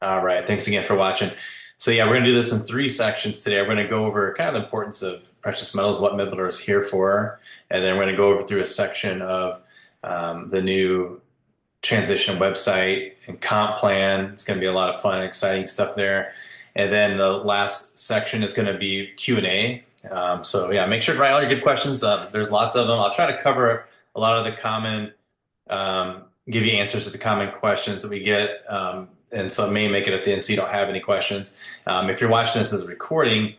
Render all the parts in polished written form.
All right. Thanks again for watching. So yeah, we're going to do this in three sections today. We're going to go over kind of the importance of precious metals, what MintBuilder is here for, and then we're going to go over through a section of the new transition website and comp plan. It's going to be a lot of fun and exciting stuff there. And then the last section is going to be Q&A. So yeah, make sure to write all your good questions. There's lots of them. I'll try to cover a lot of the common give you answers to the common questions that we get. And so it may make it at the end so you don't have any questions. If you're watching this as a recording,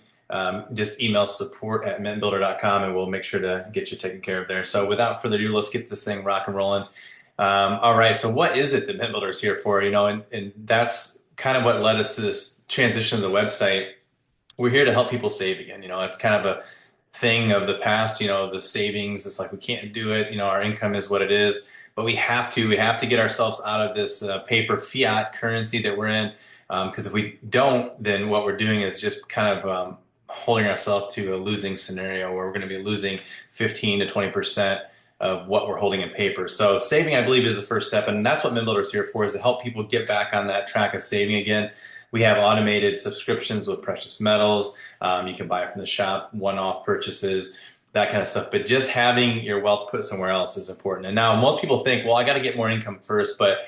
just email support@mintbuilder.com and we'll make sure to get you taken care of there. So without further ado, let's get this thing rock and rolling. All right, so what is it that MintBuilder is here for? And that's kind of what led us to this transition to the website. We're here to help people save again. It's kind of a thing of the past, the savings. It's like we can't do it. Our income is what it is. But we have to get ourselves out of this paper fiat currency that we're in. Because if we don't, then what we're doing is just kind of holding ourselves to a losing scenario where we're going to be losing 15 to 20% of what we're holding in paper. So saving, I believe, is the first step. And that's what MintBuilder is here for, is to help people get back on that track of saving again. We have automated subscriptions with precious metals. You can buy from the shop, one-off purchases, that kind of stuff. But just having your wealth put somewhere else is important. And now most people think, well, I got to get more income first. But,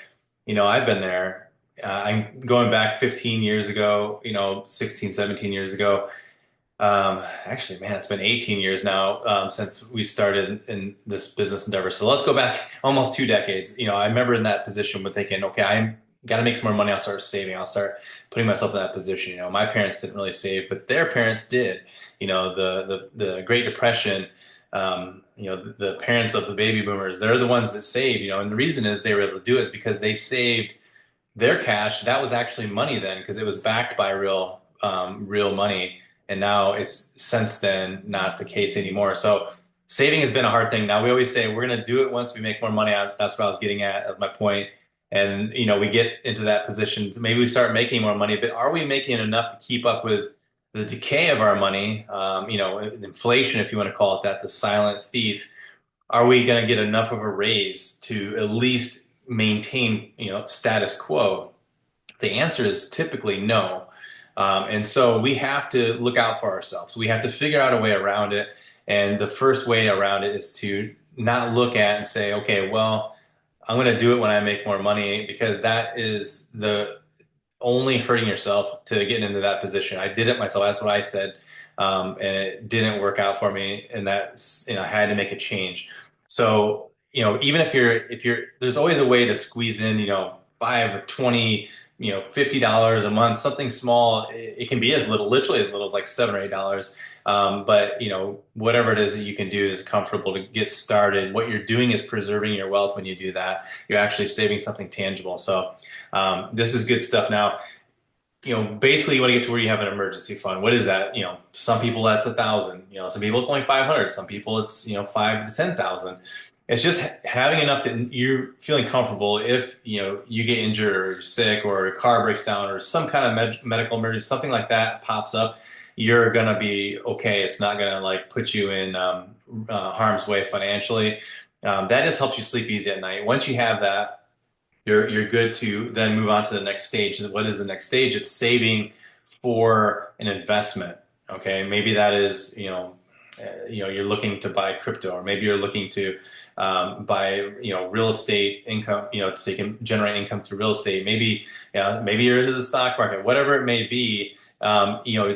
I've been there. I'm going back 15 years ago, 16, 17 years ago. Actually, man, it's been 18 years now since we started in this business endeavor. So let's go back almost 2 decades. I remember in that position with thinking, okay, I got to make some more money. I'll start saving. I'll start putting myself in that position. My parents didn't really save, but their parents did. The Great Depression, the parents of the baby boomers, they're the ones that saved, and the reason is they were able to do it is because they saved their cash. That was actually money then because it was backed by real money. And now it's since then not the case anymore. So saving has been a hard thing. Now we always say we're going to do it once we make more money. That's what I was getting at. That's my point. And we get into that position. So maybe we start making more money, but are we making enough to keep up with the decay of our money? Inflation, if you want to call it that, the silent thief. Are we going to get enough of a raise to at least maintain, status quo? The answer is typically no. And so we have to look out for ourselves. We have to figure out a way around it. And the first way around it is to not look at and say, okay, well, I'm going to do it when I make more money, because that is the only hurting yourself to get into that position. I did it myself. That's what I said. And it didn't work out for me. And that's, I had to make a change. So, even if there's always a way to squeeze in, 5 or 20, $50 a month, something small. It can be as little, literally as little as like $7 or $8. But whatever it is that you can do is comfortable to get started. What you're doing is preserving your wealth. When you do that, you're actually saving something tangible. So this is good stuff. Now, basically you want to get to where you have an emergency fund. What is that? Some people that's 1,000. Some people it's only 500. Some people it's 5 to 10,000. It's just having enough that you're feeling comfortable if you get injured or you're sick or a car breaks down or some kind of medical emergency, something like that pops up. You're gonna be okay. It's not gonna like put you in harm's way financially. That just helps you sleep easy at night. Once you have that, you're good to then move on to the next stage. What is the next stage? It's saving for an investment. Okay, maybe that is you're looking to buy crypto, or maybe you're looking to buy real estate income, so you can generate income through real estate. Maybe you're into the stock market, whatever it may be.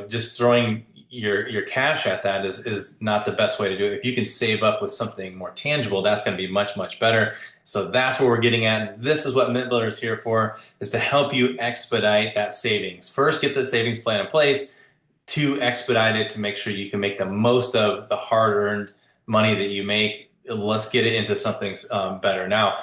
Just throwing your cash at that is not the best way to do it. If you can save up with something more tangible, that's going to be much, much better. So that's what we're getting at. This is what MintBuilder is here for, is to help you expedite that savings. First, get the savings plan in place. To expedite it, to make sure you can make the most of the hard-earned money that you make. Let's get it into something better. Now,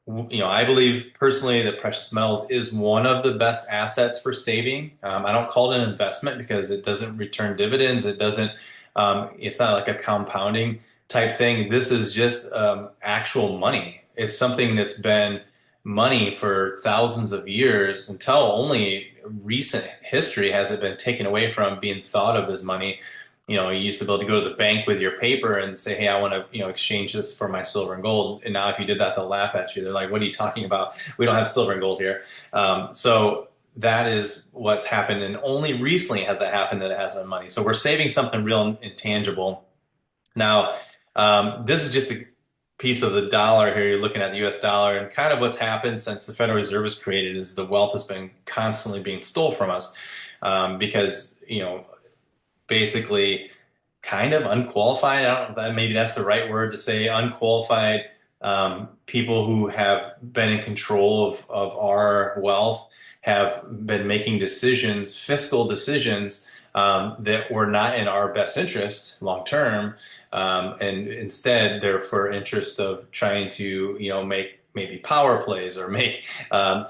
I believe personally that precious metals is one of the best assets for saving. I don't call it an investment because it doesn't return dividends. It doesn't. It's not like a compounding type thing. This is just actual money. It's something that's been money for thousands of years, until only recent history has it been taken away from being thought of as money. You used to be able to go to the bank with your paper and say, hey, I want to, exchange this for my silver and gold. And now if you did that, they'll laugh at you. They're like, what are you talking about? We don't have silver and gold here. So that is what's happened, and only recently has it happened that it has been money. So we're saving something real intangible. Now, this is just a piece of the dollar here. You're looking at the US dollar, and kind of what's happened since the Federal Reserve was created is the wealth has been constantly being stole from us, because, basically kind of unqualified. I don't know, maybe that's the right word to say, unqualified people who have been in control of our wealth have been making decisions, fiscal decisions, that were not in our best interest long term, and instead they're for interest of trying to, make maybe power plays or make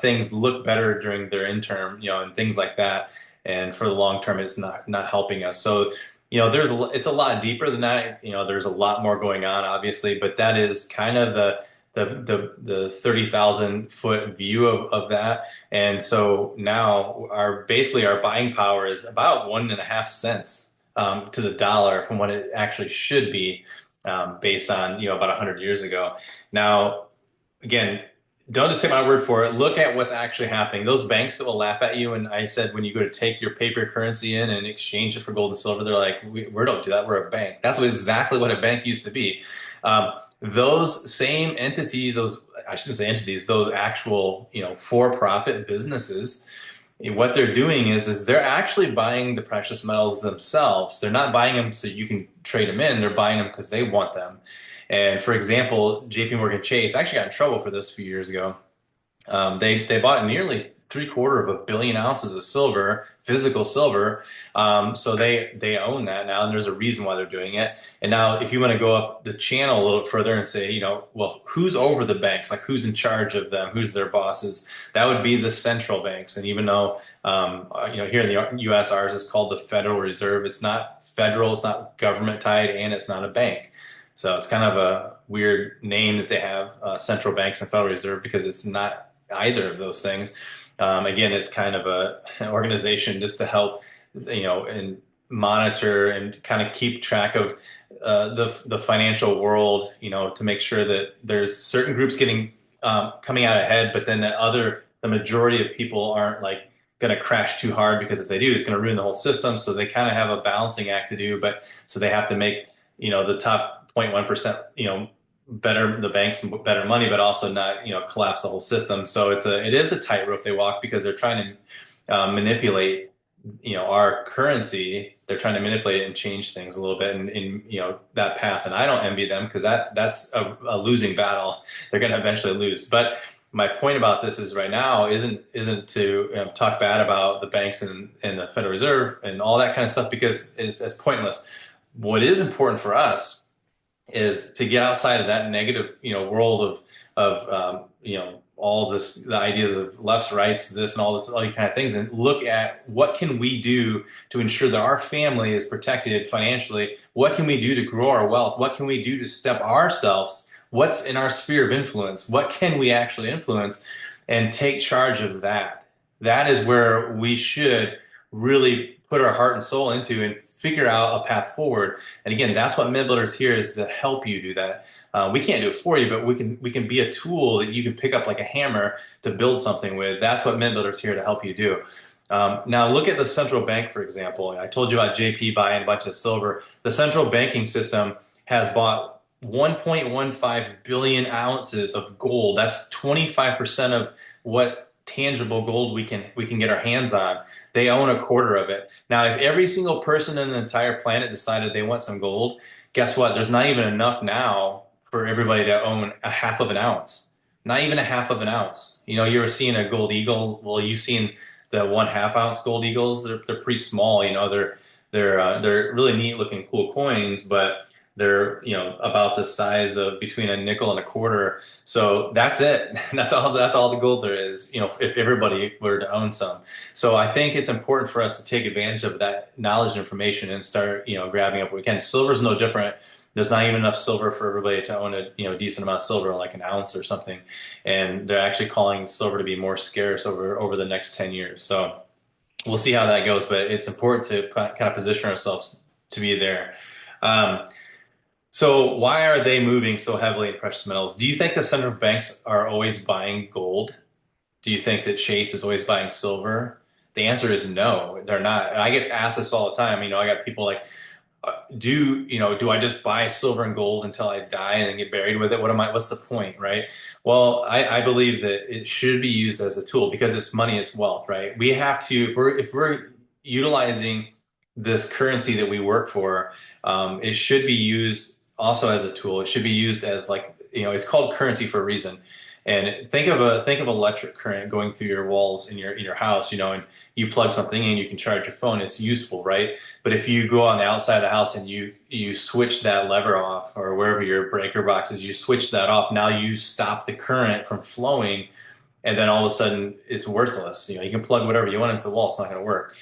things look better during their interim, and things like that. And for the long term, it's not helping us. So, it's a lot deeper than that. There's a lot more going on, obviously, but that is kind of the 30,000 foot view of that. And so now basically our buying power is about 1.5 cents to the dollar from what it actually should be, based on, about 100 years ago. Now, again, don't just take my word for it. Look at what's actually happening. Those banks that will laugh at you. And I said, when you go to take your paper currency in and exchange it for gold and silver, they're like, we don't do that. We're a bank. That's exactly what a bank used to be. Those same entities, I shouldn't say entities, those actual, for-profit businesses, what they're doing is they're actually buying the precious metals themselves. They're not buying them so you can trade them in. They're buying them because they want them. And for example, JP Morgan Chase actually got in trouble for this a few years ago. They bought nearly 750 million ounces of silver, physical silver. So they own that now, and there's a reason why they're doing it. And now, if you want to go up the channel a little further and say, well, who's over the banks? Like, who's in charge of them? Who's their bosses? That would be the central banks. And even though, here in the U.S., ours is called the Federal Reserve. It's not federal, it's not government tied, and it's not a bank. So it's kind of a weird name that they have, central banks and Federal Reserve, because it's not either of those things. Again, it's kind of an organization just to help, and monitor and kind of keep track of the financial world, to make sure that there's certain groups getting coming out ahead, but then the majority of people aren't like going to crash too hard, because if they do, it's going to ruin the whole system. So they kind of have a balancing act to do, but so they have to make, the top 0.1%, better, the banks better money, but also not, collapse the whole system. So it is a tightrope they walk, because they're trying to manipulate, our currency. They're trying to manipulate it and change things a little bit in that path. And I don't envy them, because that's a losing battle. They're going to eventually lose. But my point about this is right now isn't to talk bad about the banks and the Federal Reserve and all that kind of stuff, because it's pointless. What is important for us is to get outside of that negative, world of all this, the ideas of lefts, rights, this and all this, all these kind of things, and look at what can we do to ensure that our family is protected financially. What can we do to grow our wealth? What can we do to step ourselves? What's in our sphere of influence? What can we actually influence, and take charge of that? That is where we should really put our heart and soul into and figure out a path forward. And again, that's what MintBuilder is here, is to help you do that. We can't do it for you, but we can be a tool that you can pick up like a hammer to build something with. That's what MintBuilder is here to help you do. Now look at the central bank, for example. I told you about JP buying a bunch of silver. The central banking system has bought 1.15 billion ounces of gold. That's 25% of what tangible gold we can get our hands on. They own a quarter of it. Now, if every single person on the entire planet decided they want some gold, guess what? There's not even enough now for everybody to own a half of an ounce. Not even a half of an ounce. You ever seen a gold eagle? Well, you've seen the 1/2 ounce gold eagles. They're pretty small. They're really neat looking, cool coins, but they're about the size of between a nickel and a quarter. So that's it. That's all the gold there is. If everybody were to own some. So I think it's important for us to take advantage of that knowledge and information and start grabbing up what we can. Silver's no different. There's not even enough silver for everybody to own a decent amount of silver, like an ounce or something. And they're actually calling silver to be more scarce over the next 10 years. So we'll see how that goes. But it's important to kind of position ourselves to be there. So why are they moving so heavily in precious metals? Do you think the central banks are always buying gold? Do you think that Chase is always buying silver? The answer is no, they're not. And I get asked this all the time. I got people like, do I just buy silver and gold until I die and then get buried with it? What's the point, right? Well, I believe that it should be used as a tool because it's money, it's wealth, right? We have to, if we're utilizing this currency that we work for, it should be used also as a tool. It should be used as like, it's called currency for a reason. And think of electric current going through your walls in your house, and you plug something in, you can charge your phone. It's useful, right? But if you go on the outside of the house and you switch that lever off, or wherever your breaker box is, you switch that off. Now you stop the current from flowing, and then all of a sudden it's worthless. You can plug whatever you want into the wall, it's not going to work.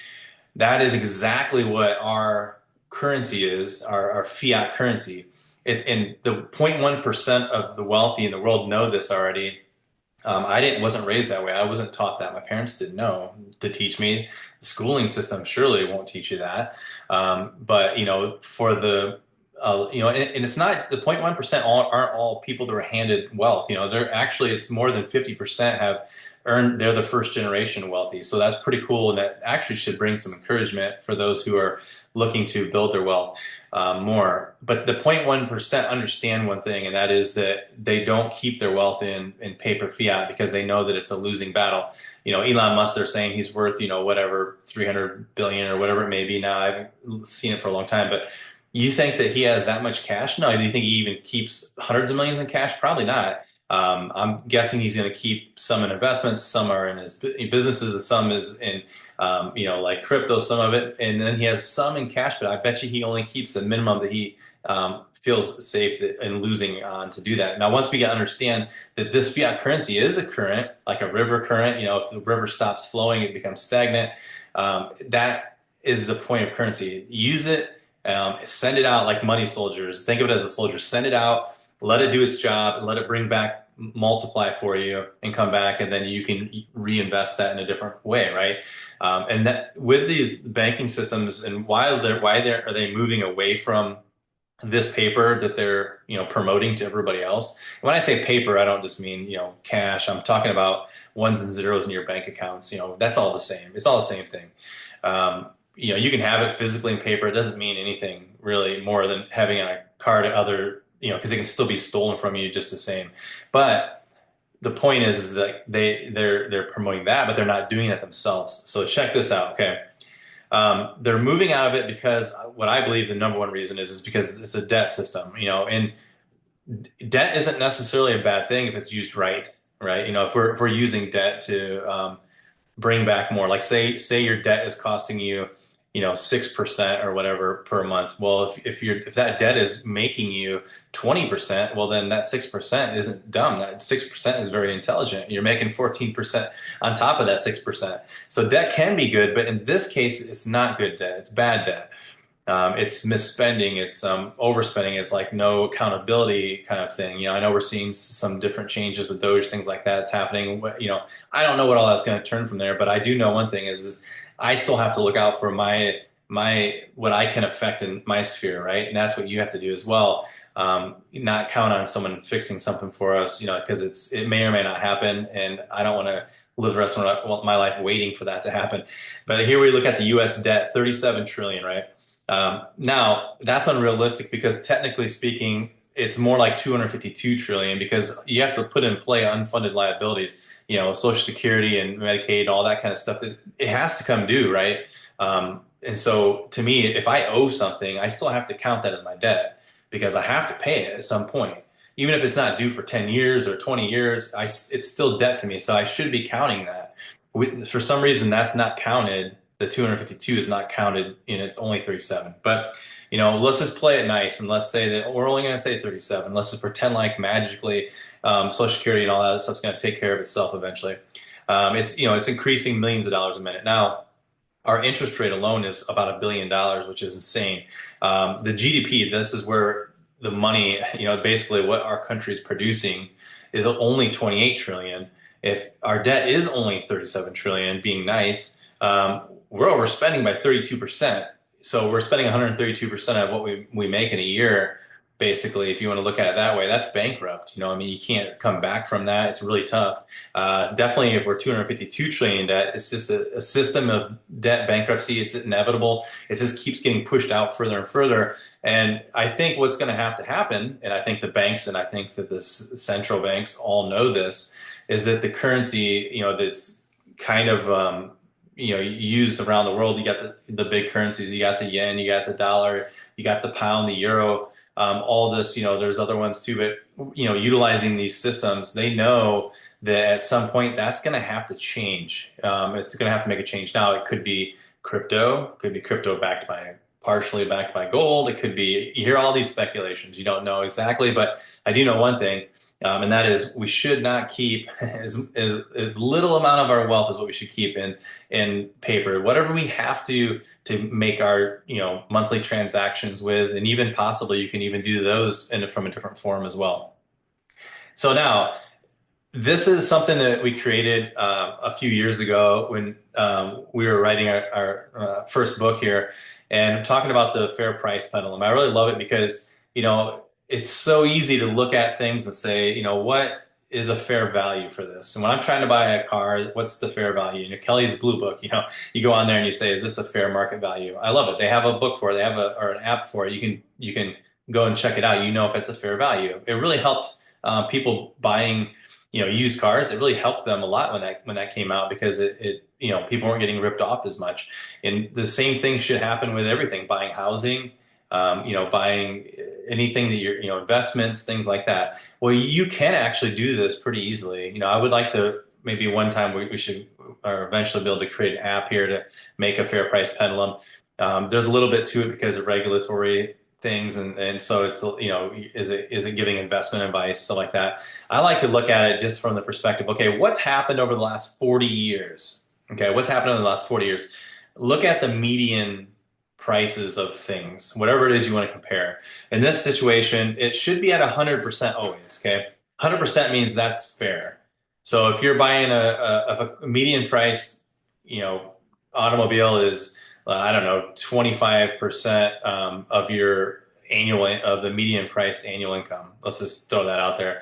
That is exactly what our currency is, our fiat currency. And the 0.1% of the wealthy in the world know this already. I wasn't raised that way. I wasn't taught that. My parents didn't know to teach me. The schooling system surely won't teach you that. But for the and it's not the 0.1% aren't all people that were handed wealth. They're actually it's more than 50% have earned. They're the first generation wealthy. So that's pretty cool, and that actually should bring some encouragement for those who are looking to build their wealth more. But the 0.1% understand one thing, and that is that they don't keep their wealth in paper fiat because they know that it's a losing battle. Elon Musk, they're saying he's worth, whatever, 300 billion or whatever it may be now. I haven't seen it for a long time, but you think that he has that much cash? No. Do you think he even keeps hundreds of millions in cash? Probably not. I'm guessing he's going to keep some in investments, some are in his businesses, and some is in, like crypto, some of it, and then he has some in cash. But I bet you he only keeps the minimum that he feels safe in losing on to do that. Now, once we understand that this fiat currency is a current, like a river current, if the river stops flowing, it becomes stagnant. That is the point of currency. Use it, send it out like money soldiers. Think of it as a soldier. Send it out, let it do its job, and let it bring back, multiply for you, and come back, and then you can reinvest that in a different way, right? And that with these banking systems, and are they moving away from this paper that they're promoting to everybody else? When I say paper, I don't just mean cash. I'm talking about ones and zeros in your bank accounts. That's all the same. It's all the same thing. You can have it physically in paper. It doesn't mean anything really more than having it on a card. Because it can still be stolen from you just the same. But the point is that they're promoting that, but they're not doing that themselves. So check this out, okay? They're moving out of it because what I believe the number one reason is because it's a debt system, and debt isn't necessarily a bad thing if it's used right, right? If we're using debt to bring back more, like say your debt is costing you 6% or whatever per month. Well, if that debt is making you 20%, well, then that 6% isn't dumb. That 6% is very intelligent. You're making 14% on top of that 6%. So debt can be good, but in this case, it's not good debt. It's bad debt. It's misspending. It's overspending. It's like no accountability kind of thing. I know we're seeing some different changes with Doge, things like that. It's happening. I don't know what all that's going to turn from there, but I do know one thing is I still have to look out for my what I can affect in my sphere, right? And that's what you have to do as well. Not count on someone fixing something for us, because it may or may not happen, and I don't want to live the rest of my life waiting for that to happen. But here we look at the U.S. debt, 37 trillion, right? Now that's unrealistic because technically speaking, it's more like 252 trillion because you have to put in play unfunded liabilities, Social Security and Medicaid, all that kind of stuff. It has to come due, right? And so to me, if I owe something, I still have to count that as my debt because I have to pay it at some point. Even if it's not due for 10 years or 20 years, it's still debt to me. So I should be counting that. For some reason, that's not counted. The 252 is not counted, and it's only 37. But let's just play it nice, and let's say that we're only going to say 37. Let's just pretend like magically Social Security and all that stuff's going to take care of itself eventually. It's increasing millions of dollars a minute. Now, our interest rate alone is about $1 billion, which is insane. The GDP, this is where the money, basically what our country is producing, is only 28 trillion. If our debt is only 37 trillion, being nice, we're overspending by 32%. So we're spending 132% of what we make in a year. basically, if you want to look at it that way. That's bankrupt. I mean, you can't come back from that. It's really tough. Definitely, if we're 252 trillion in debt, it's just a system of debt bankruptcy. It's inevitable. It just keeps getting pushed out further and further. And I think what's going to happen, and I think the banks and I think that the central banks all know this, is that the currency, that's kind of used around the world. You got the big currencies. You got the yen, you got the dollar, you got the pound, the euro. All this, there's other ones too, but utilizing these systems, they know that at some point that's going to have to change. It's going to have to make a change. Now, it could be crypto partially backed by gold. It could be, you hear all these speculations. You don't know exactly, but I do know one thing. And that is, we should not keep as little amount of our wealth as what we should keep in paper. Whatever we have to make our monthly transactions with, and even possibly you can even do those from a different form as well. So now, this is something that we created a few years ago when we were writing our first book here and talking about the fair price pendulum. I really love it because, it's so easy to look at things and say, what is a fair value for this? And when I'm trying to buy a car, what's the fair value? Kelly's Blue Book, you go on there and you say, is this a fair market value? I love it. They have a book for it. They have or an app for it. You can go and check it out. If it's a fair value. It really helped people buying used cars. It really helped them a lot when that came out because it people weren't getting ripped off as much. And the same thing should happen with everything, buying housing, buying anything that investments, things like that. Well, you can actually do this pretty easily. I would like to maybe one time we should or eventually be able to create an app here to make a fair price pendulum. There's a little bit to it because of regulatory things, and so it's is it giving investment advice, stuff like that. I like to look at it just from the perspective, okay, what's happened over the last 40 years? Okay, what's happened in the last 40 years? Look at the median prices of things, whatever it is you want to compare. In this situation, it should be at 100% always, okay? 100% means that's fair. So if you're buying a median price, automobile is, I don't know, 25% of the median price annual income. Let's just throw that out there.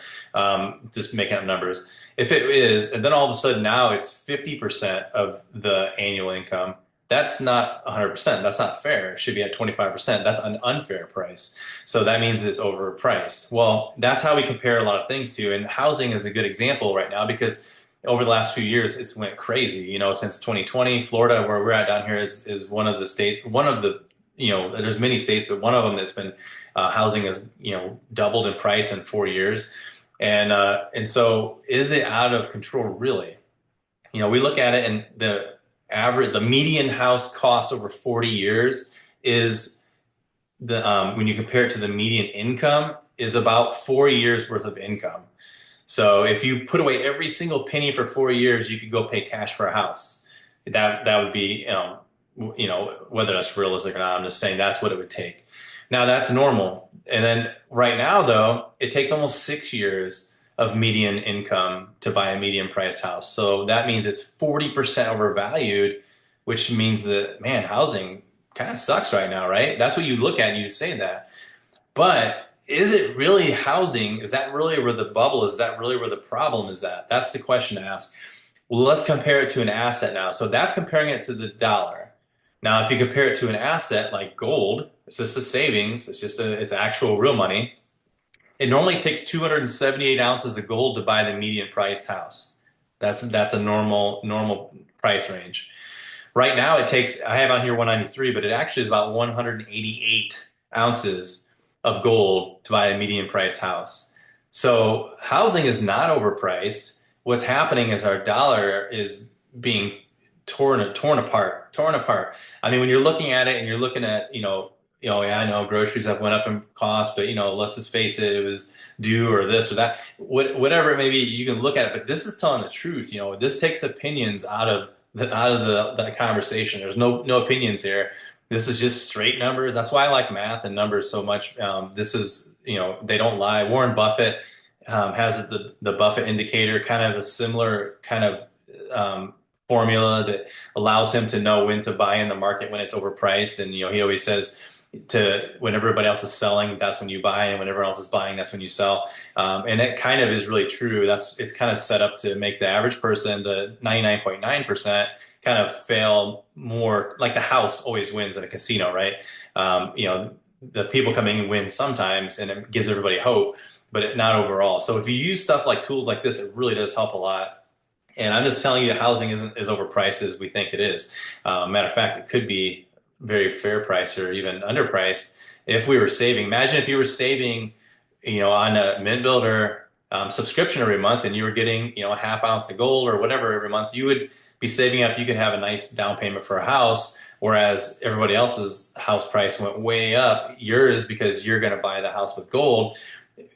Just making up numbers. If it is, and then all of a sudden now it's 50% of the annual income, that's not 100%. That's not fair. It should be at 25%. That's an unfair price. So that means it's overpriced. Well, that's how we compare a lot of things to. And housing is a good example right now because over the last few years, it's went crazy. Since 2020, Florida, where we're at down here, is one of the states, there's many states, but one of them that's been housing has, doubled in price in 4 years. And so is it out of control, really? We look at it and the median house cost over 40 years is when you compare it to the median income is about 4 years worth of income. So if you put away every single penny for 4 years, you could go pay cash for a house. That would be, whether that's realistic or not, I'm just saying that's what it would take. Now that's normal. And then right now though, it takes almost 6 years of median income to buy a median priced house. So that means it's 40% overvalued, which means that, man, housing kind of sucks right now, right? That's what you look at and you say that. But is it really housing? Is that really where the bubble is? That really where the problem is at? That's the question to ask. Well, let's compare it to an asset now. So that's comparing it to the dollar. Now, if you compare it to an asset like gold, it's just a savings. It's actual real money. It normally takes 278 ounces of gold to buy the median priced house. That's a normal price range. Right now I have on here 193, but it actually is about 188 ounces of gold to buy a median priced house. So housing is not overpriced. What's happening is our dollar is being torn apart. I mean, when you're looking at it and you're looking at, yeah, I know groceries have went up in cost, but let's just face it, it was due or this or that, whatever it may be, you can look at it. But this is telling the truth. This takes opinions out of the conversation. There's no opinions here. This is just straight numbers. That's why I like math and numbers so much. This is, they don't lie. Warren Buffett has the Buffett indicator, kind of a similar kind of formula that allows him to know when to buy in the market when it's overpriced. And he always says, to when everybody else is selling, that's when you buy, and when everyone else is buying, that's when you sell. And it kind of is really true. It's kind of set up to make the average person, the 99.9%, kind of fail more. Like the house always wins in a casino, right? The people coming in win sometimes, and it gives everybody hope, but not overall. So if you use stuff like tools like this, it really does help a lot. And I'm just telling you, housing isn't as overpriced as we think it is. Matter of fact, it could be very fair price or even underpriced if we were saving. Imagine if you were saving, on a Mint Builder subscription every month, and you were getting, a half ounce of gold or whatever every month. You would be saving up. You could have a nice down payment for a house, whereas everybody else's house price went way up. Yours, because you're going to buy the house with gold,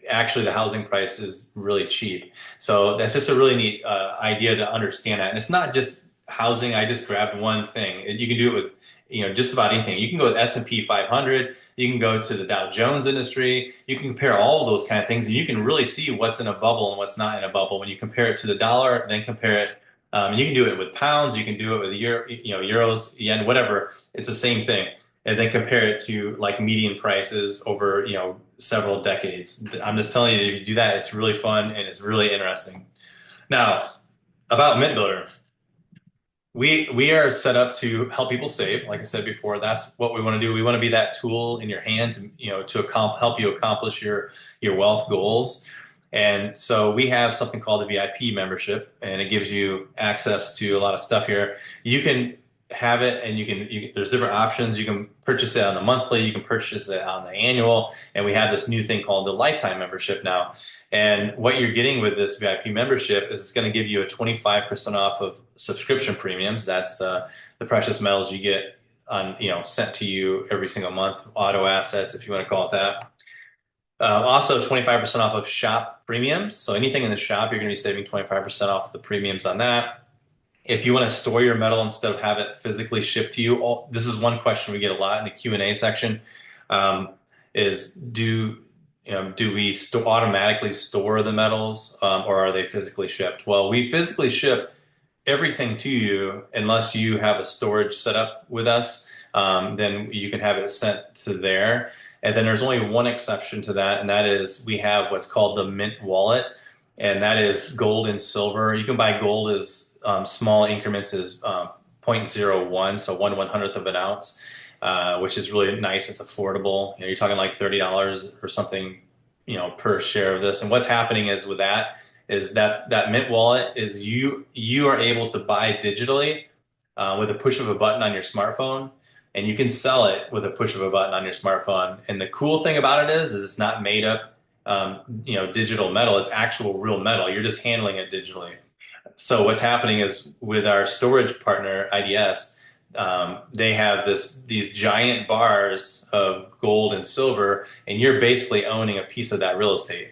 actually the housing price is really cheap. So that's just a really neat idea to understand that. And it's not just housing. I just grabbed one thing. You can do it with just about anything. You can go with S&P 500. You can go to the Dow Jones industry. You can compare all of those kind of things, and you can really see what's in a bubble and what's not in a bubble when you compare it to the dollar. Then compare it. You can do it with pounds. You can do it with euros, yen, whatever. It's the same thing, and then compare it to like median prices over several decades. I'm just telling you, if you do that, it's really fun and it's really interesting. Now, about Mint Builder. We are set up to help people save. Like I said before, that's what we want to do. We want to be that tool in your hand to, help you accomplish your wealth goals. And so we have something called the VIP membership, and it gives you access to a lot of stuff here. You can have it, and there's different options. You can purchase it on the monthly, you can purchase it on the annual, and we have this new thing called the lifetime membership now. And what you're getting with this VIP membership is it's going to give you a 25% off of subscription premiums. That's the precious metals you get sent to you every single month, auto assets, if you want to call it that. Also, 25% off of shop premiums. So anything in the shop, you're going to be saving 25% off the premiums on that. If you want to store your metal instead of have it physically shipped to you, this is one question we get a lot in the Q&A section, is do we automatically store the metals, or are they physically shipped? Well, we physically ship everything to you unless you have a storage set up with us. Then you can have it sent to there. And then there's only one exception to that, and that is we have what's called the Mint Wallet, and that is gold and silver. You can buy gold as small increments as 0.01, so 1/100th of an ounce, which is really nice. It's affordable. You're talking like $30 or something, per share of this. And what's happening is with that is that Mint Wallet is you are able to buy digitally with a push of a button on your smartphone, and you can sell it with a push of a button on your smartphone. And the cool thing about it is it's not made up, digital metal. It's actual real metal. You're just handling it digitally. So what's happening is with our storage partner, IDS, they have these giant bars of gold and silver, and you're basically owning a piece of that real estate.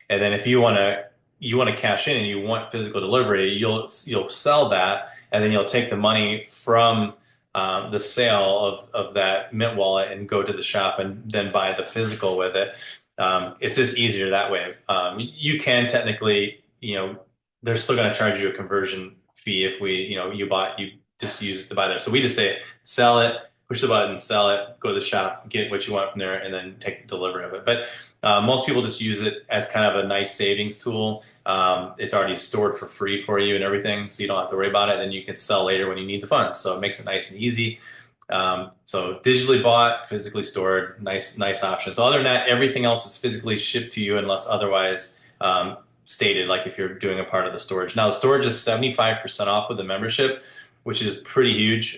And then if you want to cash in and you want physical delivery, you'll sell that, and then you'll take the money from the sale of that Mint wallet and go to the shop and then buy the physical with it. It's just easier that way. You can technically, they're still going to charge you a conversion fee if you just use it to buy there. So we just say sell it, push the button, sell it, go to the shop, get what you want from there, and then take delivery of it. But most people just use it as kind of a nice savings tool. It's already stored for free for you and everything, so you don't have to worry about it. Then you can sell later when you need the funds. So it makes it nice and easy. So digitally bought, physically stored, nice option. So other than that, everything else is physically shipped to you unless otherwise stated, like if you're doing a part of the storage. Now the storage is 75% off with the membership, which is pretty huge.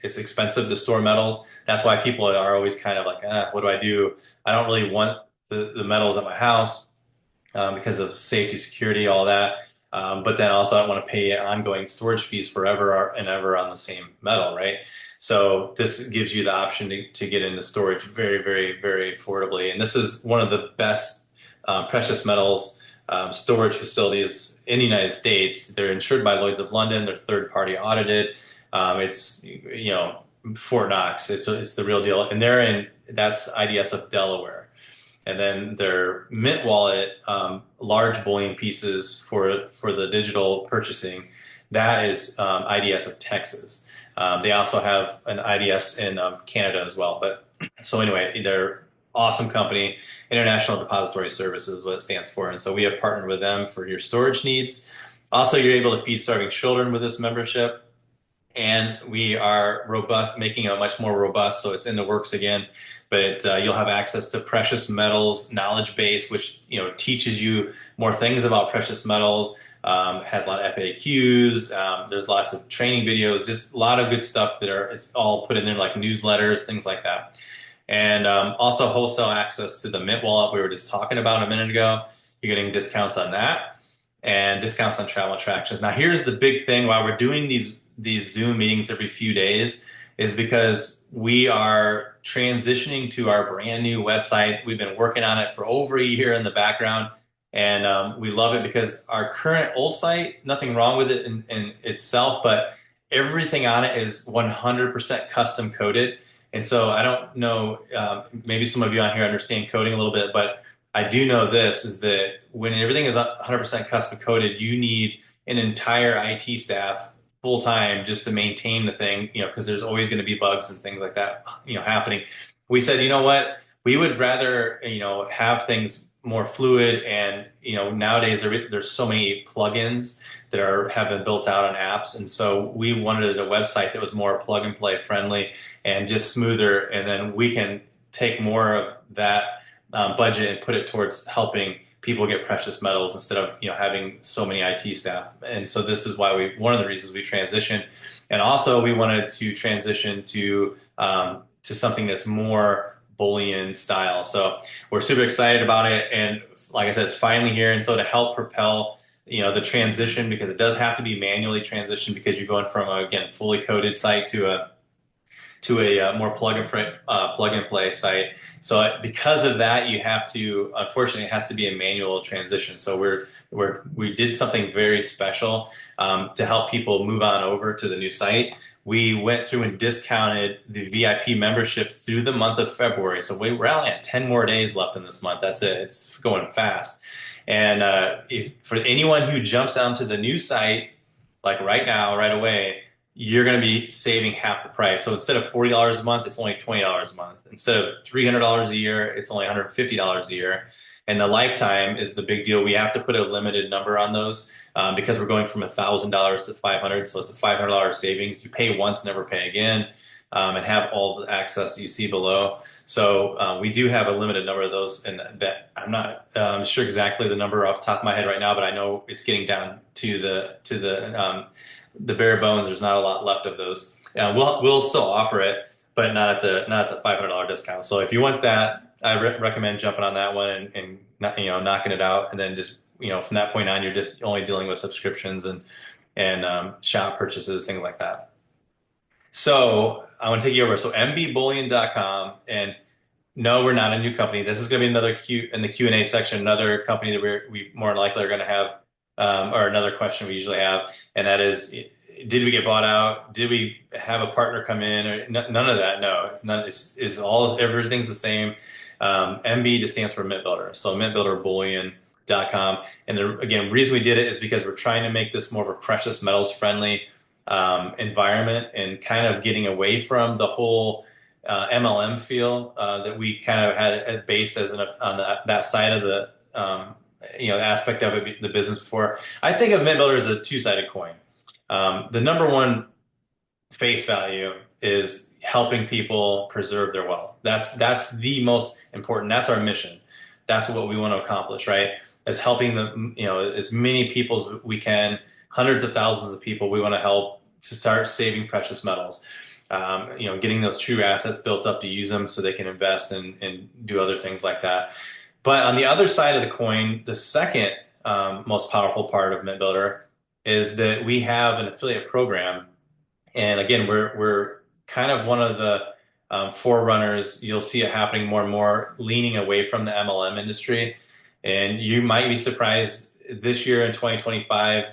It's expensive to store metals. That's why people are always kind of like, what do I do? I don't really want the metals at my house because of safety, security, all that. But then also I don't want to pay ongoing storage fees forever and ever on the same metal, right? So this gives you the option to get into storage very, very, very affordably. And this is one of the best precious metals storage facilities in the United States. They're insured by Lloyd's of London. They're third-party audited. It's Fort Knox. It's the real deal, and that's IDS of Delaware. And then their Mint wallet, large bullion pieces for the digital purchasing, that is IDS of Texas. They also have an IDS in Canada as well. But So anyway, they're awesome company. International Depository Services is what it stands for. And so we have partnered with them for your storage needs. Also, you're able to feed starving children with this membership. And we are robust, making it much more robust. So it's in the works again. But you'll have access to precious metals knowledge base, which teaches you more things about precious metals. Has a lot of FAQs. There's lots of training videos, just a lot of good stuff it's all put in there, like newsletters, things like that. And also wholesale access to the Mint wallet we were just talking about a minute ago. You're getting discounts on that and discounts on travel attractions. Now, here's the big thing while we're doing these Zoom meetings every few days is because we are transitioning to our brand new website. We've been working on it for over a year in the background, and we love it because our current old site, nothing wrong with it in itself, but everything on it is 100% custom coded. And so I don't know, maybe some of you on here understand coding a little bit, but I do know this is that when everything is 100% custom coded, you need an entire IT staff full time just to maintain the thing, because there's always going to be bugs and things like that, happening. We said, you know what, we would rather, have things more fluid, and nowadays there's so many plugins that have been built out on apps, and so we wanted a website that was more plug and play friendly and just smoother, and then we can take more of that budget and put it towards helping people get precious metals instead of having so many IT staff. And so this is why one of the reasons we transitioned, and also we wanted to transition to something that's more Bullion style. So we're super excited about it, and like I said, it's finally here. And so to help propel the transition, because it does have to be manually transitioned because you're going from again fully coded site to a more plug and play site. So because of that, you have to, unfortunately, it has to be a manual transition. So we did something very special to help people move on over to the new site. We went through and discounted the VIP membership through the month of February. So we're only at 10 more days left in this month. That's it. It's going fast. And for anyone who jumps onto the new site, like right now, right away, you're going to be saving half the price. So instead of $40 a month, it's only $20 a month. Instead of $300 a year, it's only $150 a year. And the lifetime is the big deal. We have to put a limited number on those because we're going from $1,000 to $500. So it's a $500 savings. You pay once, never pay again, and have all the access that you see below. So we do have a limited number of those, and that I'm not sure exactly the number off the top of my head right now, but I know it's getting down to the bare bones. There's not a lot left of those. We'll still offer it, but not at the $500 discount. So if you want that, I recommend jumping on that one and knocking it out, and then just from that point on, you're just only dealing with subscriptions and shop purchases, things like that. So I want to take you over. So mbullion.com, and no, we're not a new company. This is going to be another in the Q&A section, another company that we more than likely are going to have, or another question we usually have, and that is, did we get bought out? Did we have a partner come in? Or none of that. No, it's none. It's all, everything's the same. MB just stands for MintBuilder. So MintBuilderBullion.com. And again, reason we did it is because we're trying to make this more of a precious metals friendly environment, and kind of getting away from the whole MLM feel that we kind of had based on that side of the aspect of it, the business before. I think of MintBuilder as a two-sided coin. The number one face value is helping people preserve their wealth. That's the most important. That's our mission. That's what we want to accomplish, right? Is helping as many people as we can, hundreds of thousands of people we want to help to start saving precious metals. Getting those true assets built up to use them so they can invest and do other things like that. But on the other side of the coin, the second most powerful part of MintBuilder is that we have an affiliate program. And again, we're kind of one of the forerunners. You'll see it happening more and more, leaning away from the MLM industry. And you might be surprised this year in 2025,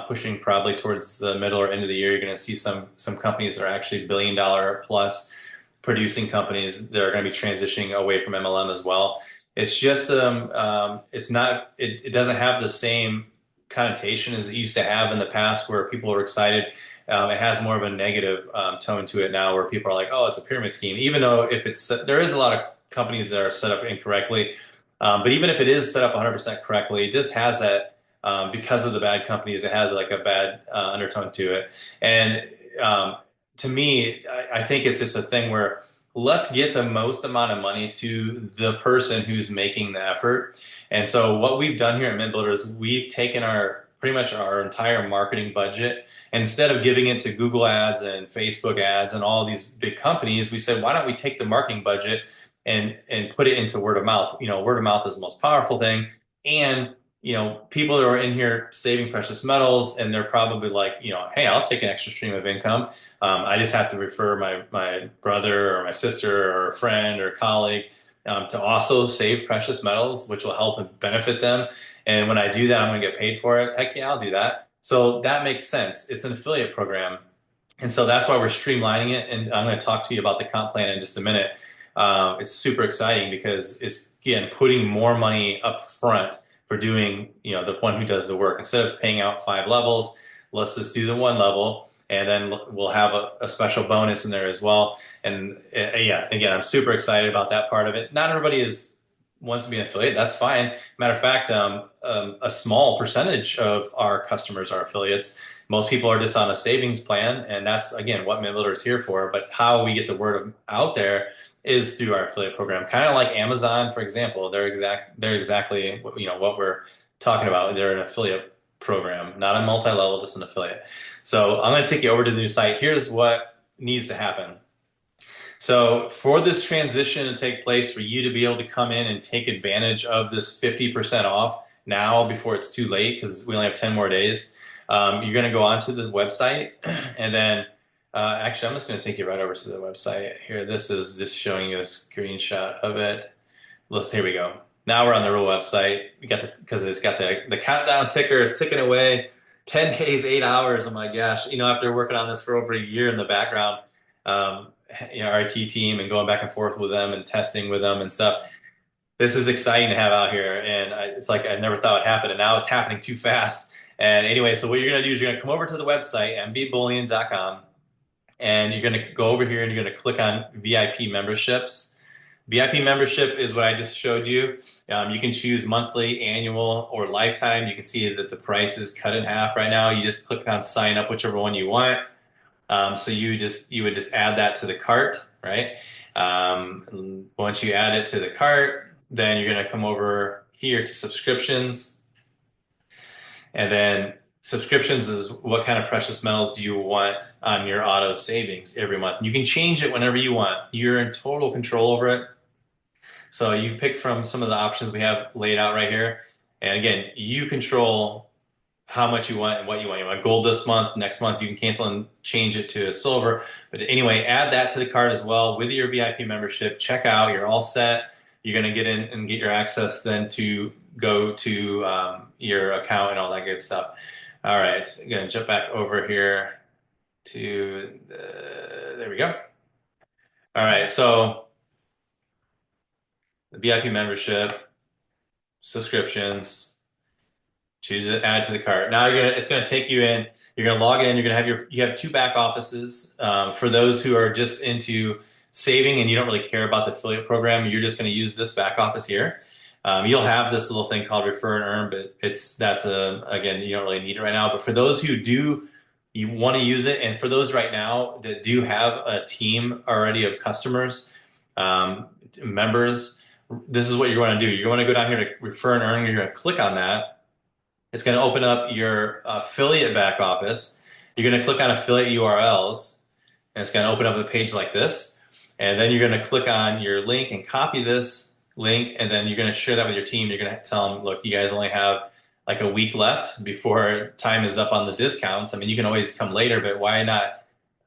pushing probably towards the middle or end of the year, you're going to see some companies that are actually $1 billion plus producing companies that are going to be transitioning away from MLM as well. It's just it doesn't have the same connotation as it used to have in the past, where people were excited. It has more of a negative tone to it now, where people are like, "Oh, it's a pyramid scheme." Even though if it's there is a lot of companies that are set up incorrectly, but even if it is set up 100% correctly, it just has that because of the bad companies, it has like a bad undertone to it. And to me, I think it's just a thing where let's get the most amount of money to the person who's making the effort. And so what we've done here at MintBuilder is we've taken our pretty much our entire marketing budget, and instead of giving it to Google ads and Facebook ads and all these big companies, we said, why don't we take the marketing budget and put it into word of mouth? Word of mouth is the most powerful thing. And people that are in here saving precious metals, and they're probably like, hey, I'll take an extra stream of income. I just have to refer my brother or my sister or a friend or a colleague to also save precious metals, which will help and benefit them. And when I do that, I'm going to get paid for it. Heck yeah, I'll do that. So that makes sense. It's an affiliate program. And so that's why we're streamlining it. And I'm going to talk to you about the comp plan in just a minute. It's super exciting because it's, again, putting more money up front for doing, the one who does the work. Instead of paying out 5 levels, let's just do the 1 level. And then we'll have a special bonus in there as well. And yeah, again, I'm super excited about that part of it. Not everybody wants to be an affiliate. That's fine. Matter of fact, a small percentage of our customers are affiliates. Most people are just on a savings plan, and that's, again, what MintBuilder is here for. But how we get the word out there is through our affiliate program. Kind of like Amazon, for example. They're exactly what we're talking about. They're an affiliate program, not a multi-level, just an affiliate. So I'm going to take you over to the new site. Here's what needs to happen. So for this transition to take place, for you to be able to come in and take advantage of this 50% off now before it's too late, because we only have 10 more days, you're going to go onto the website, and then actually, I'm just going to take you right over to the website here. This is just showing you a screenshot of it. Here we go. Now we're on the real website. We got because it's got the countdown ticker. It's ticking away. 10 days, 8 hours. Oh my gosh. After working on this for over a year in the background, our IT team, and going back and forth with them and testing with them and stuff. This is exciting to have out here. And it's like I never thought it would happen. And now it's happening too fast. And anyway, so what you're going to do is you're going to come over to the website, mbbullion.com. And you're going to go over here and you're going to click on VIP memberships. VIP membership is what I just showed you. You can choose monthly, annual, or lifetime. You can see that the price is cut in half right now. You just click on sign up, whichever one you want. So you would just add that to the cart, right? Once you add it to the cart, then you're going to come over here to subscriptions. And then subscriptions is what kind of precious metals do you want on your auto savings every month. And you can change it whenever you want. You're in total control over it. So you pick from some of the options we have laid out right here. And again, you control how much you want and what you want. You want gold this month, next month you can cancel and change it to silver. But anyway, add that to the cart as well with your VIP membership. Check out, you're all set. You're going to get in and get your access then to go to your account and all that good stuff. All right, I'm going to jump back over here to there we go. All right, so the VIP membership, subscriptions, choose it, add to the cart. Now it's going to take you in. You're going to log in. You're going to have you have 2 back offices. For those who are just into saving and you don't really care about the affiliate program, you're just going to use this back office here. You'll have this little thing called refer and earn, but again, you don't really need it right now. But for those who do, you want to use it, and for those right now that do have a team already of customers, members, this is what you're going to do. You're going to go down here to refer and earn. You're going to click on that. It's going to open up your affiliate back office. You're going to click on affiliate URLs, and it's going to open up a page like this. And then you're going to click on your link and copy this link, and then you're going to share that with your team. You're going to tell them, look, you guys only have like a week left before time is up on the discounts. I mean, you can always come later, but why not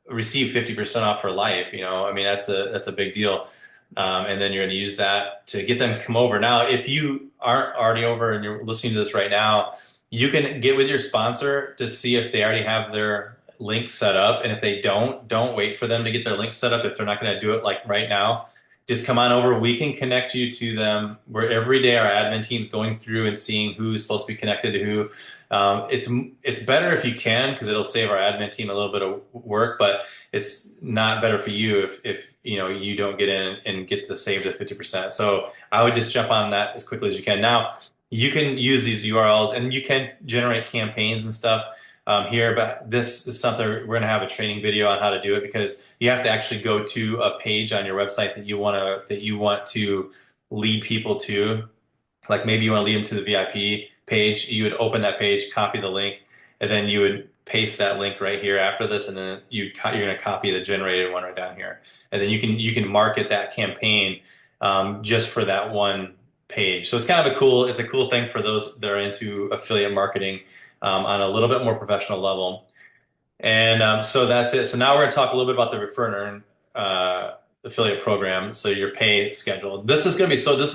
receive 50% off for life? I mean, that's a big deal. And then you're going to use that to get them to come over. Now, if you aren't already over and you're listening to this right now, you can get with your sponsor to see if they already have their link set up. And if they don't wait for them to get their link set up if they're not going to do it like right now. just come on over. We can connect you to them. Where every day our admin team's going through and seeing who's supposed to be connected to who. It's better if you can because it'll save our admin team a little bit of work, but it's not better for you if you know you don't get in and get to save the 50%. So I would just jump on that as quickly as you can. Now you can use these URLs and you can generate campaigns and stuff here, but this is something we're going to have a training video on how to do it because you have to actually go to a page on your website that you want to lead people to. Like maybe you want to lead them to the VIP page. You would open that page, copy the link, and then you would paste that link right here after this, and then you're going to copy the generated one right down here, and then you can market that campaign just for that one page. So it's kind of it's a cool thing for those that are into affiliate marketing on a little bit more professional level. And so that's it. So now we're going to talk a little bit about the Refer and Earn affiliate program. So your pay schedule. This is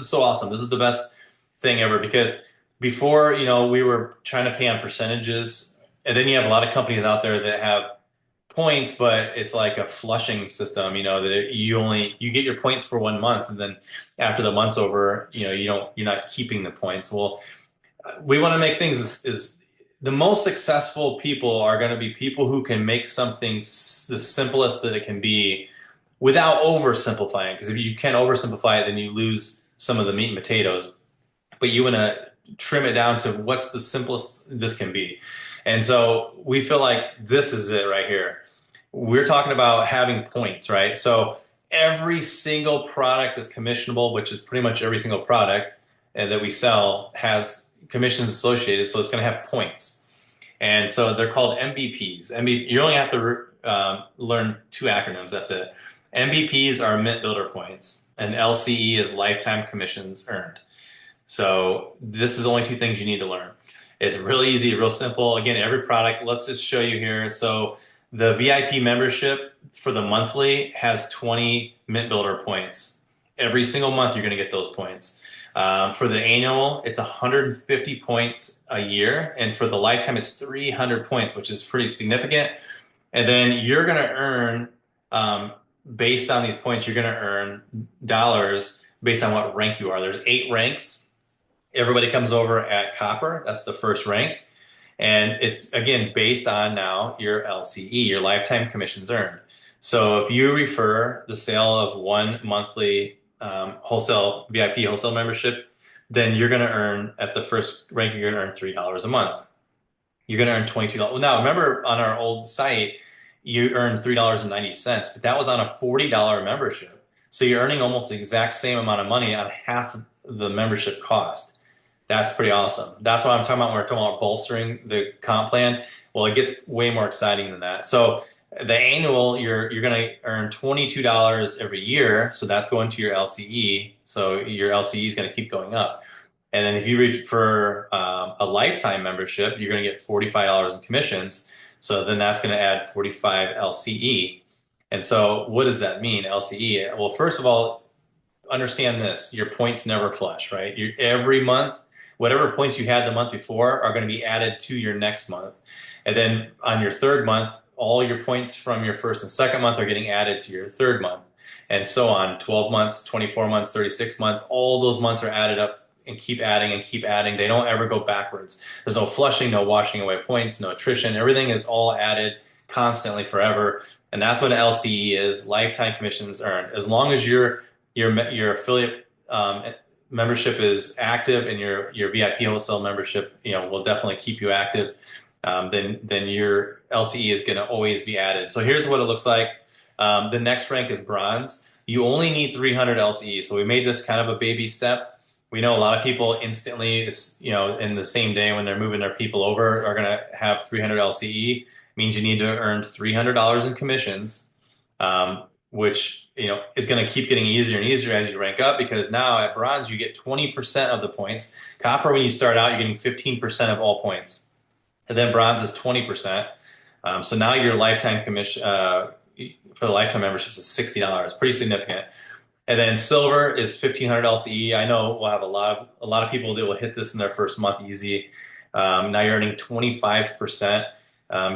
so awesome. This is the best thing ever because before, you know, we were trying to pay on percentages, and then you have a lot of companies out there that have points, but it's like a flushing system, you know, that you get your points for 1 month, and then after the month's over, you know, you're not keeping the points. Well, we want to make things is the most successful people are going to be people who can make something the simplest that it can be without oversimplifying. Because if you can oversimplify it, then you lose some of the meat and potatoes. But you want to trim it down to what's the simplest this can be. And so we feel like this is it right here. We're talking about having points, right? So every single product is commissionable, which is pretty much every single product that we sell has commissions associated, so it's going to have points. And so they're called MBPs. You only have to learn 2 acronyms, that's it. MBPs are Mint Builder points, and LCE is lifetime commissions earned. So this is only 2 things you need to learn. It's real easy, real simple. Again, every product, let's just show you here. So the VIP membership for the monthly has 20 Mint Builder points. Every single month, you're going to get those points. For the annual, it's 150 points a year. And for the lifetime, it's 300 points, which is pretty significant. And then you're going to earn, based on these points, you're going to earn dollars based on what rank you are. There's 8 ranks. Everybody comes over at Copper. That's the first rank. And it's, again, based on now your LCE, your lifetime commissions earned. So if you refer the sale of 1 monthly wholesale VIP wholesale membership, then you're going to earn at the first rank, you're going to earn $3 a month. You're going to earn $22. Now, remember on our old site, you earned $3.90, but that was on a $40 membership. So you're earning almost the exact same amount of money on half the membership cost. That's pretty awesome. That's what I'm talking about when we're talking about bolstering the comp plan. Well, it gets way more exciting than that. So the annual, you're going to earn $22 every year. So that's going to your LCE. So your LCE is going to keep going up. And then if you reach for a lifetime membership, you're going to get $45 in commissions. So then that's going to add 45 LCE. And so what does that mean, LCE? Well, first of all, understand this. Your points never flush, right? Every month, whatever points you had the month before are going to be added to your next month. And then on your 3rd month, all your points from your 1st and 2nd month are getting added to your 3rd month. And so on, 12 months, 24 months, 36 months, all those months are added up and keep adding and keep adding. They don't ever go backwards. There's no flushing, no washing away points, no attrition. Everything is all added constantly forever. And that's what an LCE is, lifetime commissions earned. As long as your affiliate membership is active and your VIP wholesale membership, you know, will definitely keep you active. Then your LCE is going to always be added. So here's what it looks like. The next rank is bronze. You only need 300 LCE. So we made this kind of a baby step. We know a lot of people instantly, you know, in the same day when they're moving their people over, are going to have 300 LCE. It means you need to earn $300 in commissions, which, you know, is going to keep getting easier and easier as you rank up, because now at bronze you get 20% of the points. Copper, when you start out, you're getting 15% of all points. And then bronze is 20%. So now your lifetime commission for the lifetime memberships is $60, pretty significant. And then silver is 1,500 LCE. I know we'll have a lot of people that will hit this in their first month easy. Now you're earning 25%.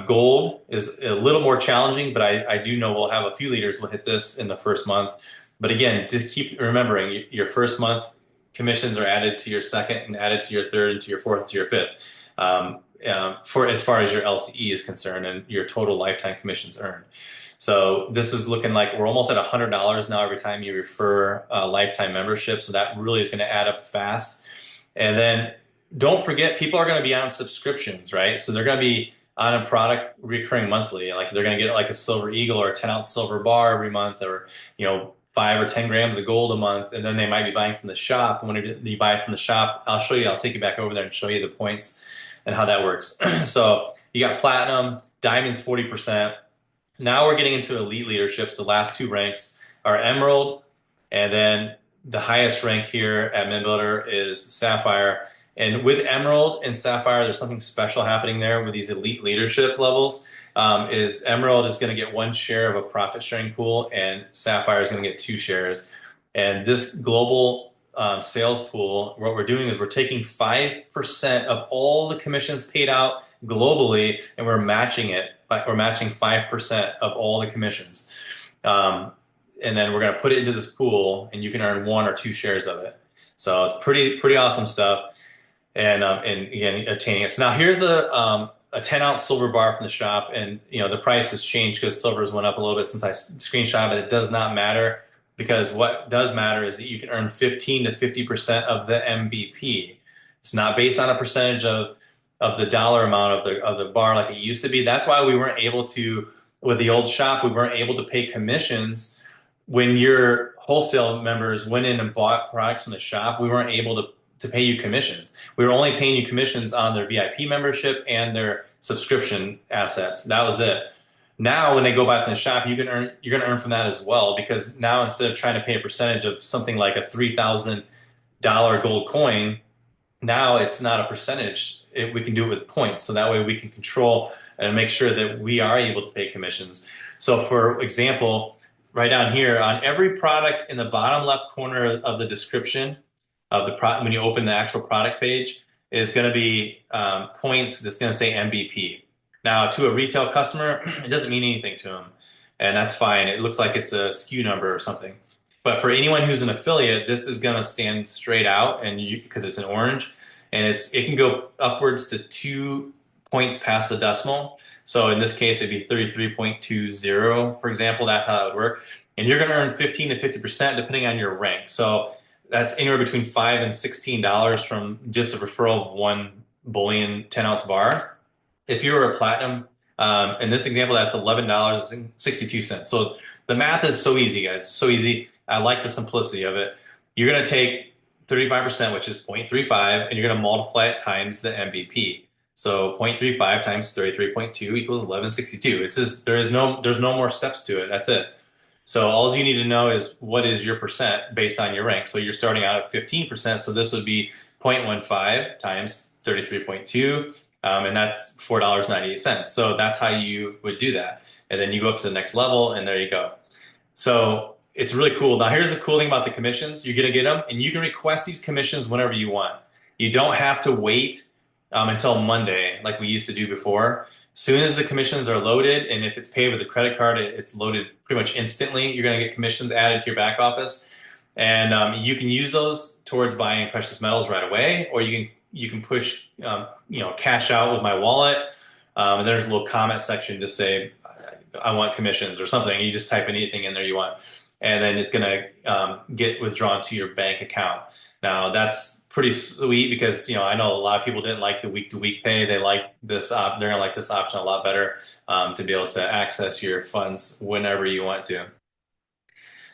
Gold is a little more challenging, but I do know we'll have a few leaders will hit this in the first month. But again, just keep remembering your first month commissions are added to your second and added to your third and to your fourth to your fifth. For as far as your LCE is concerned and your total lifetime commissions earned. So this is looking like we're almost at $100 now every time you refer a lifetime membership. So that really is going to add up fast. And then don't forget, people are going to be on subscriptions, right? So they're going to be on a product recurring monthly. Like they're going to get like a Silver Eagle or a 10-ounce silver bar every month, or 5 or 10 grams of gold a month. And then they might be buying from the shop. And when you buy from the shop, I'll show you. I'll take you back over there and show you the points and how that works. So you got platinum, diamond's 40%. Now we're getting into elite leaderships. The last two ranks are emerald, and then the highest rank here at MintBuilder is sapphire. And with emerald and sapphire, there's something special happening there with these elite leadership levels. Is emerald is going to get 1 share of a profit sharing pool, and sapphire is going to get 2 shares. And this global sales pool, what we're doing is we're taking 5% of all the commissions paid out globally, and we're matching it. We're matching 5% of all the commissions. And then we're going to put it into this pool, and you can earn 1 or 2 shares of it. So it's pretty awesome stuff. And again, attaining it. So now here's a 10-ounce silver bar from the shop, and the price has changed because silver's went up a little bit since I screenshot, but it does not matter, because what does matter is that you can earn 15 to 50% of the MVP. It's not based on a percentage of the dollar amount of the bar like it used to be. That's why we weren't able to, with the old shop, we weren't able to pay commissions when your wholesale members went in and bought products from the shop. We weren't able to pay you commissions. We were only paying you commissions on their VIP membership and their subscription assets. That was it. Now, when they go back in the shop, you're going to earn from that as well, because now instead of trying to pay a percentage of something like a $3,000 gold coin, now it's not a percentage. We can do it with points. So that way we can control and make sure that we are able to pay commissions. So for example, right down here on every product in the bottom left corner of the description of the product, when you open the actual product page, is going to be points that's going to say MVP. Now, to a retail customer, it doesn't mean anything to them, and that's fine. It looks like it's a SKU number or something. But for anyone who's an affiliate, this is going to stand straight out, and because it's an orange, and it can go upwards to 2 points past the decimal. So in this case, it'd be 33.20, for example. That's how that would work. And you're going to earn 15 to 50% depending on your rank. So that's anywhere between $5 and $16 from just a referral of one bullion 10-ounce bar. If you were a platinum, in this example, that's $11.62. So the math is so easy, guys. So easy. I like the simplicity of it. You're going to take 35%, which is 0.35, and you're going to multiply it times the MVP. So 0.35 times 33.2 equals 1162. It's just, there's no more steps to it. That's it. So all you need to know is what is your percent based on your rank. So you're starting out at 15%. So this would be 0.15 times 33.2, and that's $4.98. So that's how you would do that. And then you go up to the next level, and there you go. So it's really cool. Now, here's the cool thing about the commissions. You're going to get them, and you can request these commissions whenever you want. You don't have to wait until Monday like we used to do before. As soon as the commissions are loaded, and if it's paid with a credit card, it's loaded pretty much instantly. You're going to get commissions added to your back office, and you can use those towards buying precious metals right away, or you can push cash out with my wallet, and there's a little comment section to say I want commissions or something. You just type anything in there you want, and then it's going to get withdrawn to your bank account. Now that's pretty sweet, because I know a lot of people didn't like the week-to-week pay. They like this they're going to like this option a lot better, to be able to access your funds whenever you want to.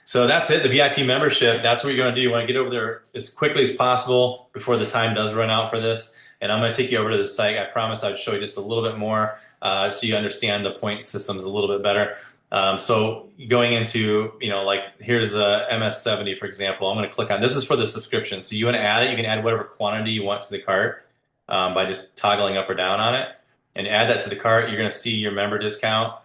So that's it. The VIP membership, that's what you're going to do. You want to get over there as quickly as possible before the time does run out for this. And I'm going to take you over to the site. I promised I'd show you just a little bit more, so you understand the point systems a little bit better. So going into, like here's a MS70, for example. I'm going to click on, this is for the subscription. So you want to add it. You can add whatever quantity you want to the cart by just toggling up or down on it, and add that to the cart. You're going to see your member discount,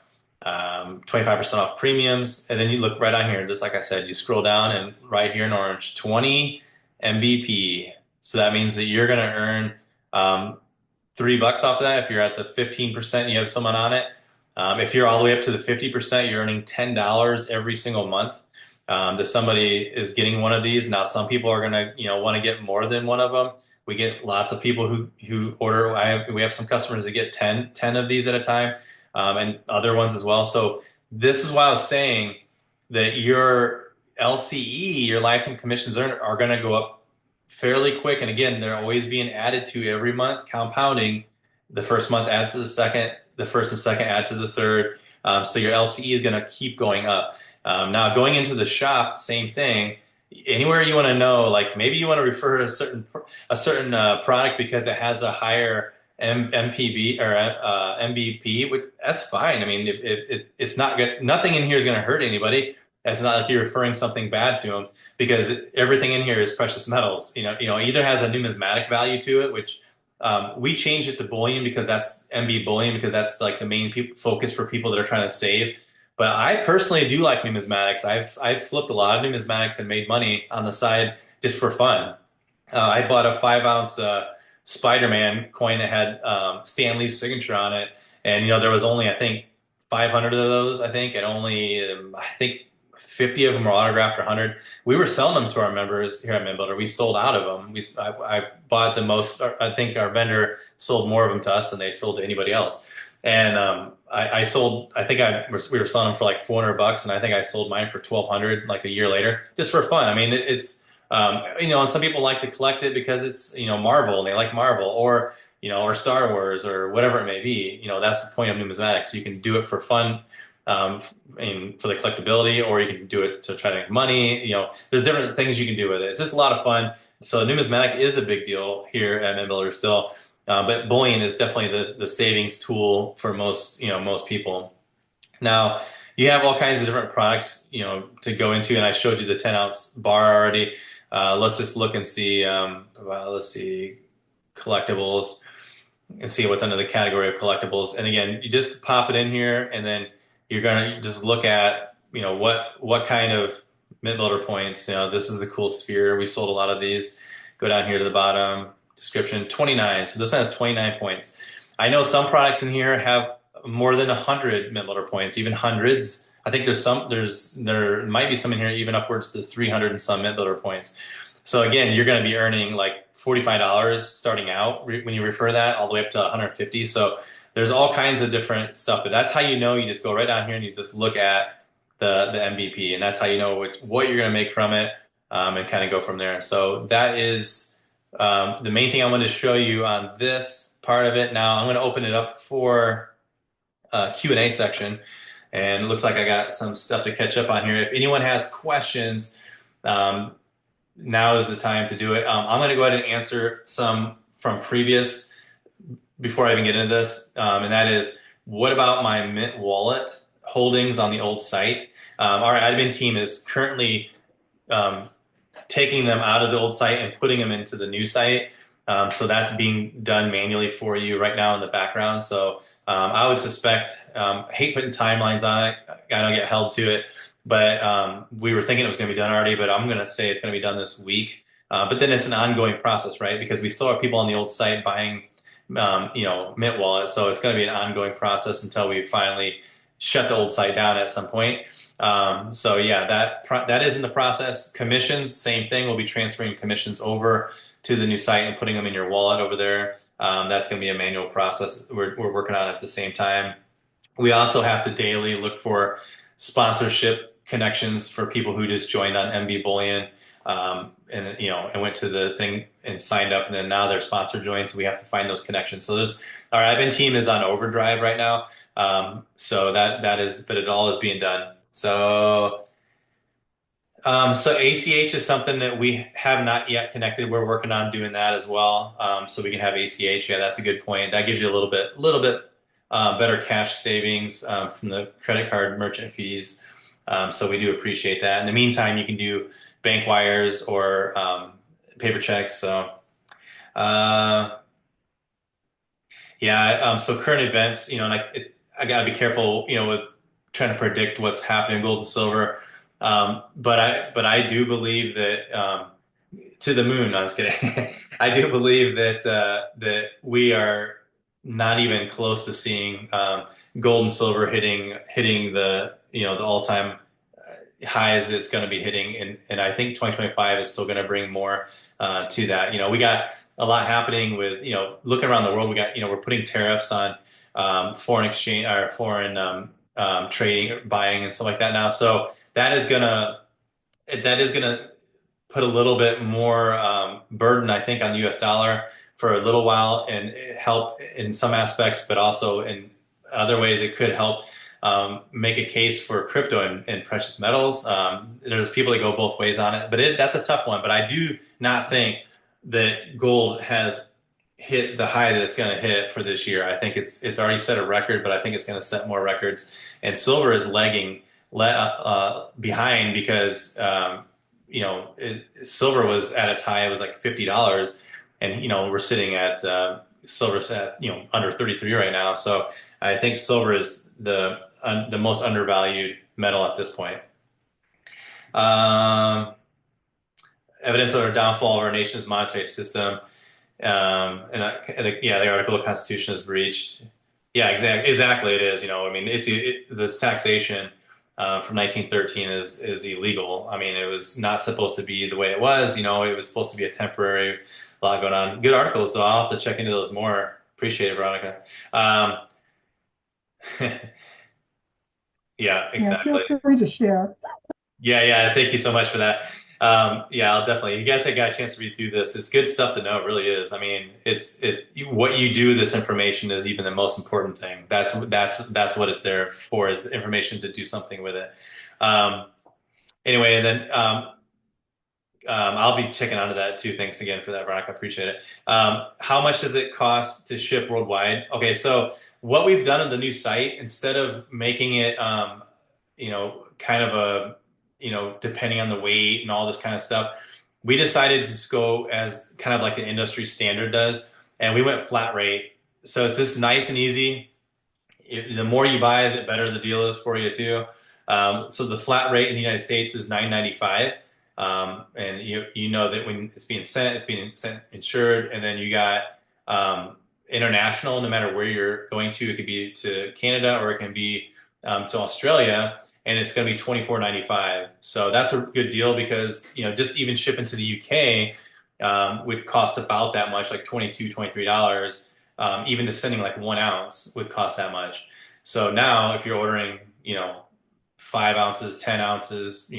25% off premiums. And then you look right on here, just like I said, you scroll down, and right here in orange, 20 MVP. So that means that you're going to earn $3 off of that. If you're at the 15%, you have someone on it. If you're all the way up to the 50%, you're earning $10 every single month. that somebody is getting one of these. Now, some people are gonna, want to get more than one of them. We get lots of people who order. We have some customers that get 10 of these at a time, and other ones as well. So this is why I was saying that your LCE, your lifetime commissions are going to go up fairly quick. And again, they're always being added to every month, compounding. The first month adds to the second, the first and second add to the third. So your LCE is going to keep going up. Now, going into the shop, same thing. Anywhere you want to know, like maybe you want to refer a certain product because it has a higher MPB or MBP, that's fine. I mean, it's not good. Nothing in here is going to hurt anybody. It's not like you're referring something bad to them because everything in here is precious metals. Either has a numismatic value to it, which we change it to bullion because that's MB bullion because that's like the main focus for people that are trying to save. But I personally do like numismatics. I've flipped a lot of numismatics and made money on the side just for fun. I bought a 5 ounce Spider-Man coin that had Stan Lee's signature on it, and there was only I think 500 of those. I think, and only I think 50 of them were autographed or 100. We were selling them to our members here at MintBuilder. We sold out of them. I bought the most. I think our vendor sold more of them to us than they sold to anybody else. And I sold. I think we were selling them for like $400, and I think I sold mine for 1,200 like a year later, just for fun. I mean, it's and some people like to collect it because it's Marvel and they like Marvel or Star Wars or whatever it may be. That's the point of numismatics. You can do it for fun, and for the collectability, or you can do it to try to make money. There's different things you can do with it. It's just a lot of fun. So numismatic is a big deal here at MintBuilder still. But bullion is definitely the savings tool for most people. Now, you have all kinds of different products, to go into, and I showed you the 10 ounce bar already. Let's just look and see. Let's see collectibles and see what's under the category of collectibles. And again, you just pop it in here, and then you're gonna just look at what kind of MintBuilder points. This is a cool sphere. We sold a lot of these. Go down here to the bottom. Description 29. So this one has 29 points. I know some products in here have more than 100 MintBuilder points, even hundreds. I think there might be some in here even upwards to 300 and some MintBuilder points. So again, you're going to be earning like $45 starting out when you refer that all the way up to 150. So there's all kinds of different stuff, but that's how you just go right down here and you just look at the MVP, and that's how you know what you're going to make from it, and kind of go from there. So that is the main thing I wanted to show you on this part of it. Now I'm going to open it up for a Q&A section, and it looks like I got some stuff to catch up on here. If anyone has questions, now is the time to do it. I'm going to go ahead and answer some from previous before I even get into this, and that is, what about my Mint wallet holdings on the old site? Our admin team is currently taking them out of the old site and putting them into the new site. So that's being done manually for you right now in the background. So I would suspect, I hate putting timelines on it. I don't get held to it, but we were thinking it was going to be done already, but I'm going to say it's going to be done this week. But then it's an ongoing process, right? Because we still have people on the old site buying, Mint Wallet. So it's going to be an ongoing process until we finally shut the old site down at some point. So yeah, that is in the process. Commissions, same thing. We'll be transferring commissions over to the new site and putting them in your wallet over there. That's going to be a manual process we're working on at the same time. We also have to daily look for sponsorship connections for people who just joined on MB Bullion, and went to the thing and signed up, and then now they're sponsor joined. So we have to find those connections. So our admin team is on overdrive right now. So that is, but it all is being done. So ACH is something that we have not yet connected. We're working on doing that as well. So we can have ACH. Yeah, that's a good point. That gives you a little bit better cash savings from the credit card merchant fees. So we do appreciate that. In the meantime, you can do bank wires or paper checks. So so current events, and I got to be careful, with trying to predict what's happening in gold and silver. But I do believe that to the moon. No, I was kidding. I do believe that we are not even close to seeing gold and silver hitting the the all-time highs that it's going to be hitting, and I think 2025 is still going to bring more to that. We got a lot happening with looking around the world. We got we're putting tariffs on foreign exchange or foreign trading, buying, and stuff like that now. So that is gonna put a little bit more burden, I think, on the U.S. dollar for a little while, and help in some aspects, but also in other ways it could help make a case for crypto and precious metals. There's people that go both ways on it, but that's a tough one. But I do not think that gold has hit the high that it's going to hit for this year. I think it's already set a record, but I think it's going to set more records. And silver is lagging behind because silver was at its high. It was like $50, and we're sitting at silver's at under 33 right now. So I think silver is the most undervalued metal at this point. Um, Evidence of our downfall of our nation's monetary system. Yeah, the article of Constitution is breached. Yeah, exactly. It is. I mean, this taxation from 1913 is illegal. I mean, it was not supposed to be the way it was. It was supposed to be a temporary law going on. Good articles, so I'll have to check into those more. Appreciate it, Veronica. Um, yeah, Yeah, feel exactly. free to share. Yeah, yeah. Thank you so much for that. Yeah, I'll definitely. You guys have got a chance to read through this. It's good stuff to know. It really is. I mean, what you do with this information is even the most important thing. That's what it's there for, is information to do something with it. Um, anyway, and then I'll be checking onto that too. Thanks again for that, Veronica. I appreciate it. How much does it cost to ship worldwide? Okay, so what we've done on the new site, instead of making it, kind of depending on the weight and all this kind of stuff, we decided to just go as kind of like an industry standard does, and we went flat rate. So it's just nice and easy. The more you buy, the better the deal is for you too. So the flat rate in the United States is $9.95, and you know that when it's being sent insured, and then you got international. No matter where you're going to, it could be to Canada or it can be to Australia, and it's going to be $24.95. So that's a good deal because just even shipping to the UK would cost about that much, like $22, $23. Even just sending like 1 ounce would cost that much. So now if you're ordering, 5 ounces, 10 ounces,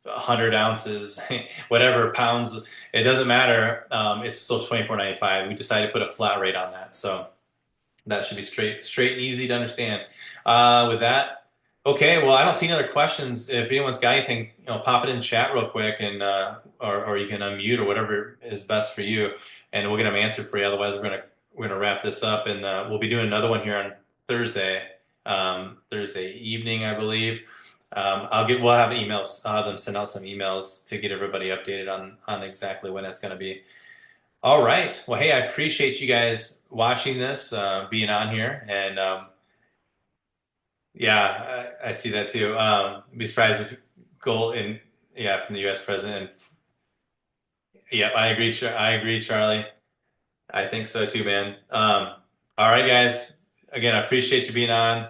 100 ounces, whatever pounds, it doesn't matter. It's still $24.95. We decided to put a flat rate on that. So that should be straight and easy to understand. With that, okay. Well, I don't see any other questions. If anyone's got anything, pop it in chat real quick, and or you can unmute or whatever is best for you, and we'll get them answered for you. Otherwise, we're gonna wrap this up, and we'll be doing another one here on Thursday, Thursday evening, I believe. We'll have emails. I'll have them send out some emails to get everybody updated on exactly when it's going to be. All right. Well, hey, I appreciate you guys watching this, being on here, and yeah, I see that too. Be surprised if gold in yeah from the U.S. president. Yeah, I agree. I agree, Charlie. I think so too, man. All right, guys. Again, I appreciate you being on.